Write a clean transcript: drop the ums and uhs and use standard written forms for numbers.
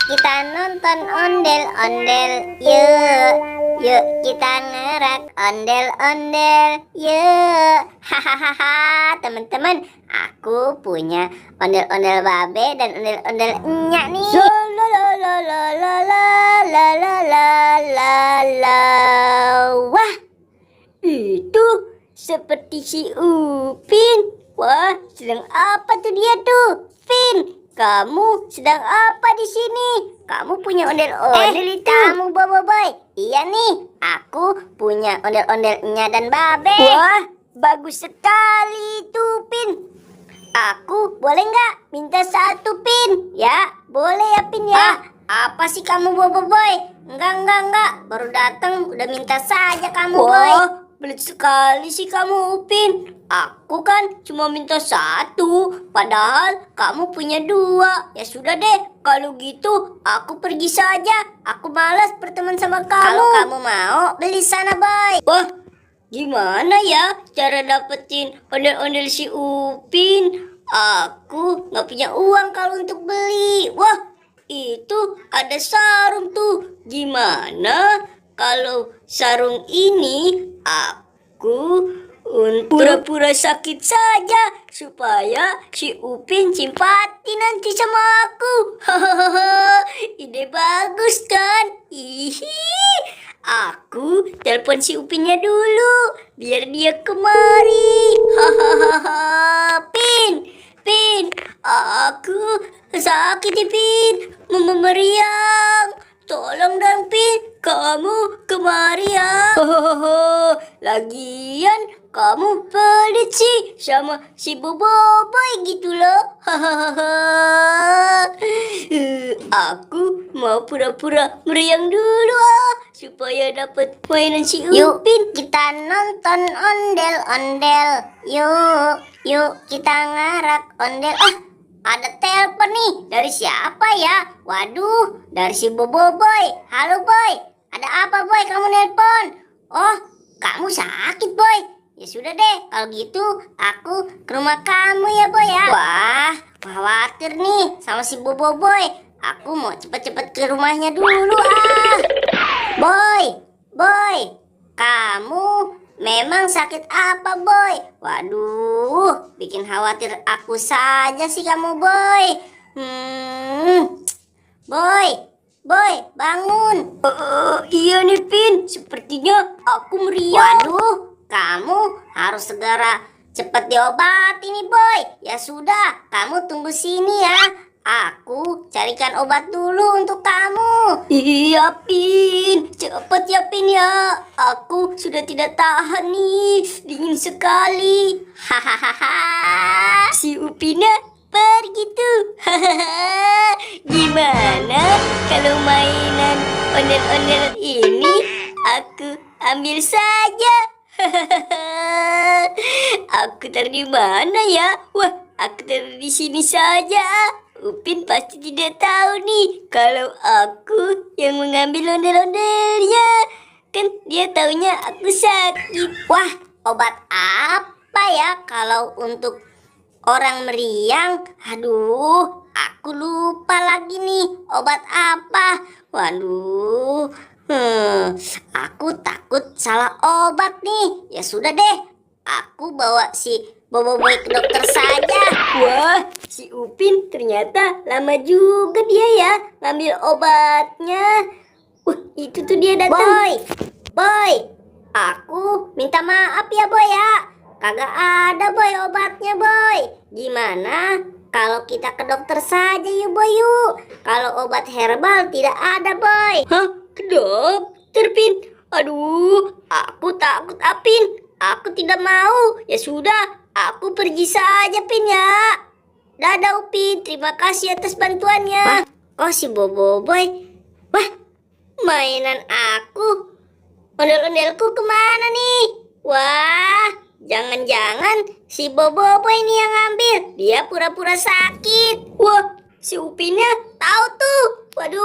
kita nonton ondel-ondel, yuk. Yuk kita ngerak ondel-ondel, yuk. Hahaha, teman-teman, aku punya ondel-ondel babe dan ondel-ondel enyak nih. Wah, itu seperti si Upin. Wah, sedang apa tuh dia tuh? Pin, kamu sedang apa di sini? Kamu punya ondel-ondel itu? Kamu boboiboy? Iya nih, aku punya ondel-ondelnya dan babe. Wah, bagus sekali itu, Pin. Aku boleh nggak minta satu, Pin? Ya, boleh ya, Pin ya. Apa sih kamu boboiboy? Enggak. Baru datang udah minta saja kamu, boy. Belit sekali sih kamu, Upin. Aku kan cuma minta satu, padahal kamu punya dua. Ya sudah deh, kalau gitu aku pergi saja. Aku malas berteman sama kamu. Kalau kamu mau, beli sana, boy. Wah, gimana ya cara dapetin ondel-ondel si Upin? Aku nggak punya uang kalau untuk beli. Wah, itu ada sarung tuh. Gimana kalau sarung ini aku pura-pura sakit saja supaya si Upin simpati nanti sama aku. Hahaha, ide bagus kan? Aku telepon si Upinnya dulu biar dia kemari. Hahaha, Pin, aku sakit nih, Pin. Meriang. Tolong dong, Pin, kamu kemari ya. Lagian kamu pelit sih sama si boboiboy gitu loh. Aku mau pura-pura meriang dulu supaya dapat mainan si Upin. Yuk kita nonton ondel-ondel. Yuk kita ngarak ondel. Ada telepon nih. Dari siapa ya? Waduh, dari si boboiboy. Halo, boy. Ada apa, boy? Kamu nelpon? Oh, kamu sakit, boy. Ya sudah deh, kalau gitu aku ke rumah kamu ya, boy ya. Wah, khawatir nih sama si boboiboy. Aku mau cepet-cepet ke rumahnya dulu Boy, kamu memang sakit apa, boy? Waduh, bikin khawatir aku saja sih kamu, boy. Boy, bangun. Iya nih, Pin. Sepertinya aku meriang. Waduh, kamu harus segera cepat diobati nih, boy. Ya sudah, kamu tunggu sini ya. Aku carikan obat dulu untuk kamu. Iya, Pin. Cepat ya, Pin ya. Aku sudah tidak tahan nih. Dingin sekali. Hahaha. Si Upinnya pergi tuh. Gimana kalau mainan ondel-ondel ini aku ambil saja? Aku taruh di mana ya? Wah, aku taruh di sini saja. Upin pasti tidak tahu nih kalau aku yang mengambil ondel-ondelnya. Kan dia taunya aku sakit. Wah, obat apa ya kalau untuk orang meriang? Aduh, aku lupa lagi nih obat apa. Waduh, aku takut salah obat nih. Ya sudah deh, aku bawa si boboiboy ke dokter saja. Wah, si Upin ternyata lama juga dia ya ngambil obatnya. Itu tuh dia datang. Boy, aku minta maaf ya, boy ya. Kagak ada, boy, obatnya, boy. Gimana kalau kita ke dokter saja yuk, boy, yuk. Kalau obat herbal tidak ada, boy. Hah? Ke dokter, Pin? Aduh, aku takut, Apin. Aku tidak mau. Ya sudah, aku pergi saja, Pin ya. Dadah, Upin. Terima kasih atas bantuannya. Wah, kok si boboiboy? Wah, mainan aku. Ondel-ondelku kemana nih? Wah, jangan-jangan si boboiboy ini yang ngambil. Dia pura-pura sakit. Wah, si Upinnya tahu tuh. Waduh.